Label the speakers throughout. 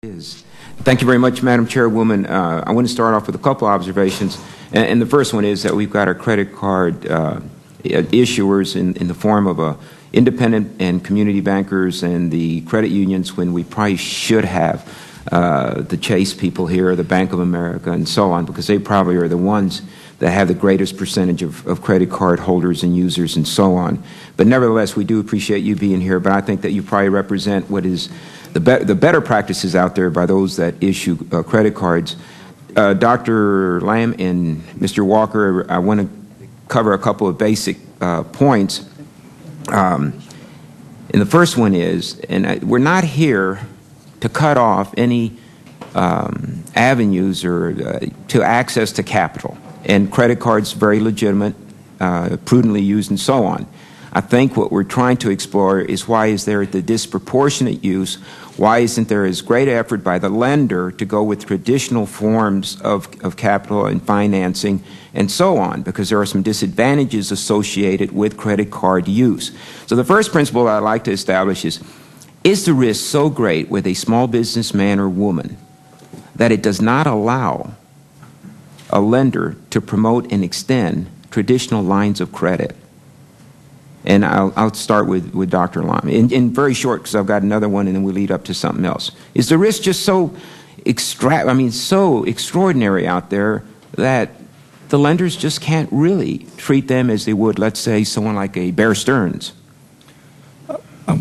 Speaker 1: Is. Thank you very much, Madam Chairwoman. I want to start off with a couple observations. And the first one is that we've got our credit card issuers in the form of independent and community bankers and the credit unions, when we probably should have the Chase people here, the Bank of America, and so on, because they probably are the ones that have the greatest percentage of credit card holders and users and so on. But nevertheless, we do appreciate you being here, but I think that you probably represent what is the better practices out there by those that issue credit cards. Dr. Lamb and Mr. Walker, I want to cover a couple of basic points. And the first one is, and we're not here to cut off any avenues or to access to capital. And credit cards, very legitimate, prudently used, and so on. I think what we're trying to explore is, why is there the disproportionate use? Why isn't there as great effort by the lender to go with traditional forms of capital and financing and so on? Because there are some disadvantages associated with credit card use. So the first principle I'd like to establish is the risk so great with a small businessman or woman that it does not allow a lender to promote and extend traditional lines of credit? And I'll start with Dr. Lam. In very short, because I've got another one, and then we'll lead up to something else. Is the risk just so so extraordinary out there that the lenders just can't really treat them as they would, let's say, someone like a Bear Stearns?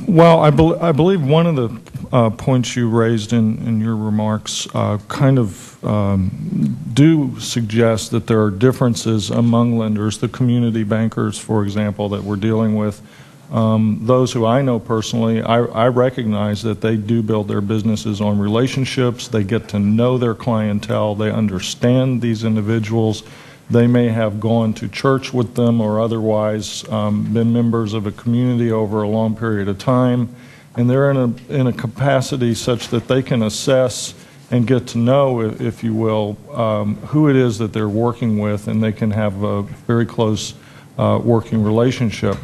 Speaker 2: Well, I believe one of the points you raised in your remarks kind of do suggest that there are differences among lenders. The community bankers, for example, that we're dealing with, those who I know personally, I recognize that they do build their businesses on relationships. They get to know their clientele. They understand these individuals. They may have gone to church with them or otherwise been members of a community over a long period of time, and they're in a capacity such that they can assess and get to know, if you will, who it is that they're working with, and they can have a very close working relationship.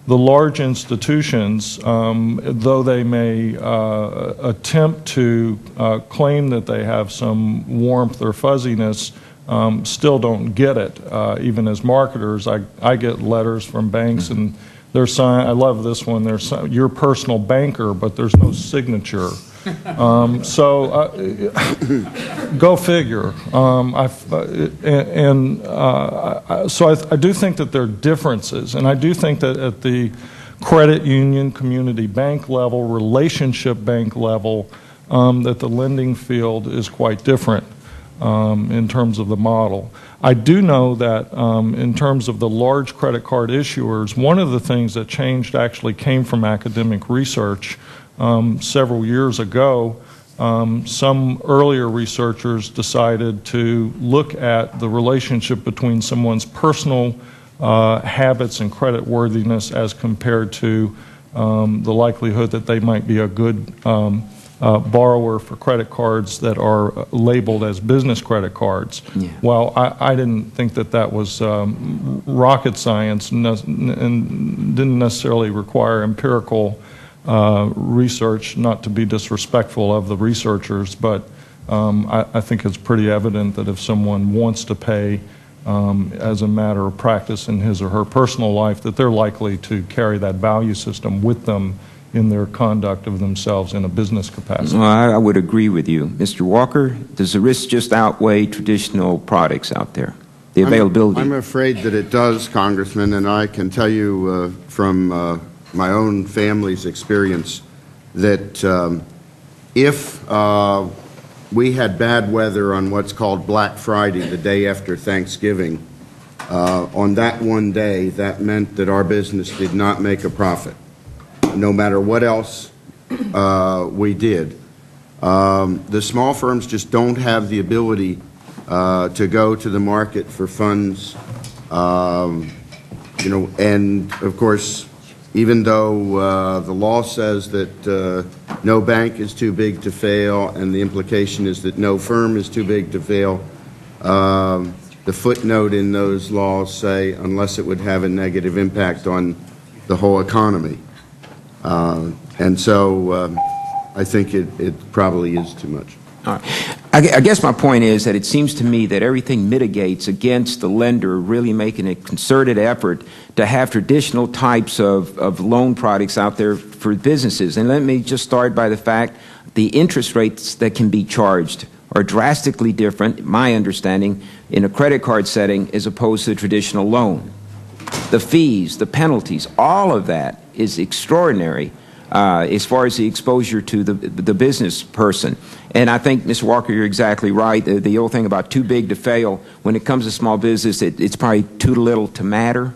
Speaker 2: The large institutions, though they may attempt to claim that they have some warmth or fuzziness, still don't get it. Even as marketers, I get letters from banks, and they're signed. I love this one. They're your personal banker, but there's no signature. So go figure. So I do think that there are differences, and I do think that at the credit union, community bank level, relationship bank level, that the lending field is quite different. In terms of the model. I do know that in terms of the large credit card issuers, one of the things that changed actually came from academic research. Several years ago, some earlier researchers decided to look at the relationship between someone's personal habits and credit worthiness as compared to the likelihood that they might be a good borrower for credit cards that are labeled as business credit cards. Yeah. Well, I didn't think that was rocket science and didn't necessarily require empirical research, not to be disrespectful of the researchers, but I think it's pretty evident that if someone wants to pay as a matter of practice in his or her personal life, that they're likely to carry that value system with them in their conduct of themselves in a business capacity.
Speaker 1: Well, I would agree with you. Mr. Walker, does the risk just outweigh traditional products out there, the availability?
Speaker 3: I'm afraid that it does, Congressman, and I can tell you from my own family's experience that if we had bad weather on what's called Black Friday, the day after Thanksgiving, on that one day, that meant that our business did not make a profit, no matter what else we did. The small firms just don't have the ability to go to the market for funds, and of course, even though the law says that no bank is too big to fail, and the implication is that no firm is too big to fail, the footnote in those laws say unless it would have a negative impact on the whole economy. And so I think it probably is too much.
Speaker 1: All right. I guess my point is that it seems to me that everything mitigates against the lender really making a concerted effort to have traditional types of loan products out there for businesses. And let me just start by the fact the interest rates that can be charged are drastically different, my understanding, in a credit card setting as opposed to a traditional loan. The fees, the penalties, all of that is extraordinary as far as the exposure to the business person. And I think, Mr. Walker, you're exactly right. The old thing about too big to fail, when it comes to small business, it's probably too little to matter.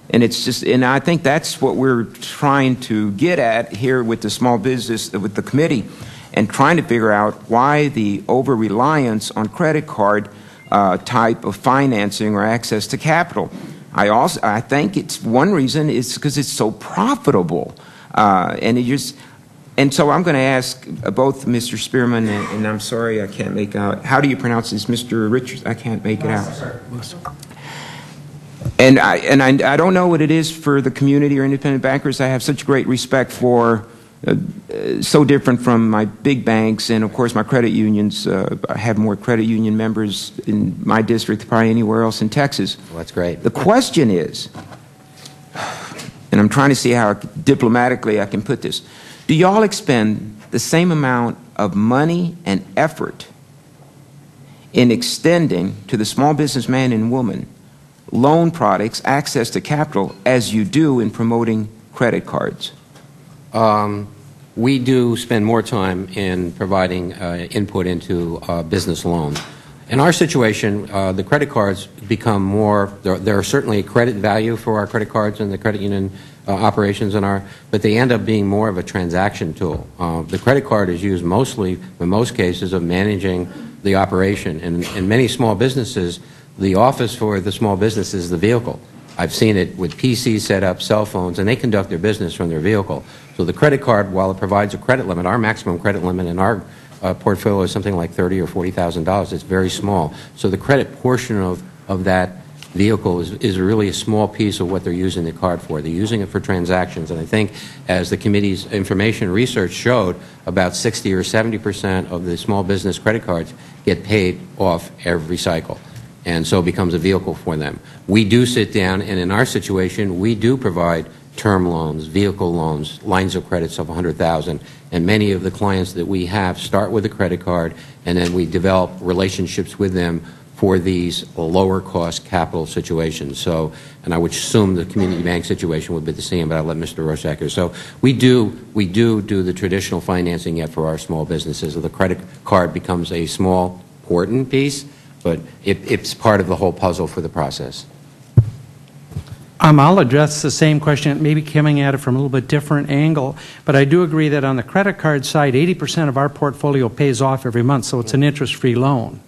Speaker 1: And it's just, and I think that's what we're trying to get at here with the small business, with the committee, and trying to figure out why the over-reliance on credit card type of financing or access to capital. I think it's one reason is because it's so profitable. And so I'm going to ask both Mr. Spearman and I'm sorry I can't make out. How do you pronounce this, Mr. Richards? I can't make it out. And I don't know what it is for the community or independent bankers I have such great respect for. So different from my big banks and of course my credit unions. I have more credit union members in my district than probably anywhere else in Texas.
Speaker 4: Well, that's great.
Speaker 1: The question is, and I'm trying to see how diplomatically I can put this, do y'all expend the same amount of money and effort in extending to the small business man and woman loan products, access to capital, as you do in promoting credit cards?
Speaker 4: We do spend more time in providing input into business loans. In our situation, the credit cards become more, there are certainly a credit value for our credit cards and the credit union operations but they end up being more of a transaction tool. The credit card is used mostly, in most cases, of managing the operation. And in many small businesses, the office for the small business is the vehicle. I've seen it with PCs set up, cell phones, and they conduct their business from their vehicle. So the credit card, while it provides a credit limit, our maximum credit limit in our portfolio is something like $30,000 or $40,000. It's very small. So the credit portion of that vehicle is really a small piece of what they're using the card for. They're using it for transactions. And I think, as the committee's information research showed, about 60 or 70% of the small business credit cards get paid off every cycle, and so it becomes a vehicle for them. We do sit down, and in our situation, we do provide term loans, vehicle loans, lines of credits of $100,000, and many of the clients that we have start with a credit card, and then we develop relationships with them for these lower cost capital situations. So, and I would assume the community bank situation would be the same, but I'll let Mr. Rosacker. So we do the traditional financing yet for our small businesses. The credit card becomes a small, important piece, but it's part of the whole puzzle for the process.
Speaker 5: I'll address the same question, maybe coming at it from a little bit different angle, but I do agree that on the credit card side, 80% of our portfolio pays off every month, so it's an interest-free loan.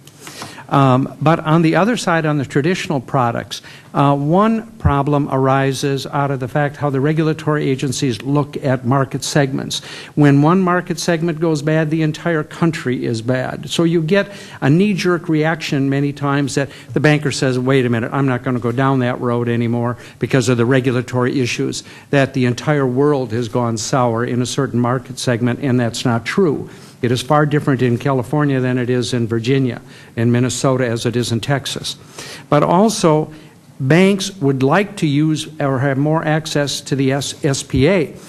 Speaker 5: But on the other side, on the traditional products, one problem arises out of the fact how the regulatory agencies look at market segments. When one market segment goes bad, the entire country is bad. So you get a knee-jerk reaction many times that the banker says, wait a minute, I'm not going to go down that road anymore because of the regulatory issues, that the entire world has gone sour in a certain market segment, and that's not true. It is far different in California than it is in Virginia, in Minnesota, as it is in Texas. But also, banks would like to use or have more access to the SBA.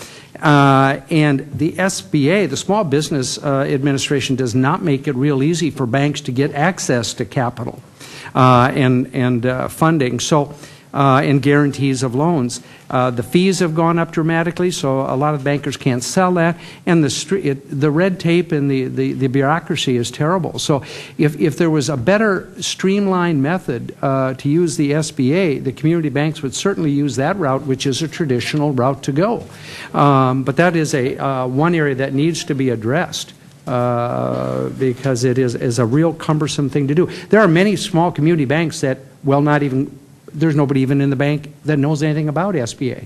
Speaker 5: And the SBA, the Small Business Administration, does not make it real easy for banks to get access to capital and funding. So, and guarantees of loans. The fees have gone up dramatically, so a lot of bankers can't sell that, and the red tape and the bureaucracy is terrible. So if there was a better streamlined method to use the SBA, the community banks would certainly use that route, which is a traditional route to go. But that is one area that needs to be addressed. Because it is a real cumbersome thing to do. There are many small community banks that, well, there's nobody even in the bank that knows anything about SBA.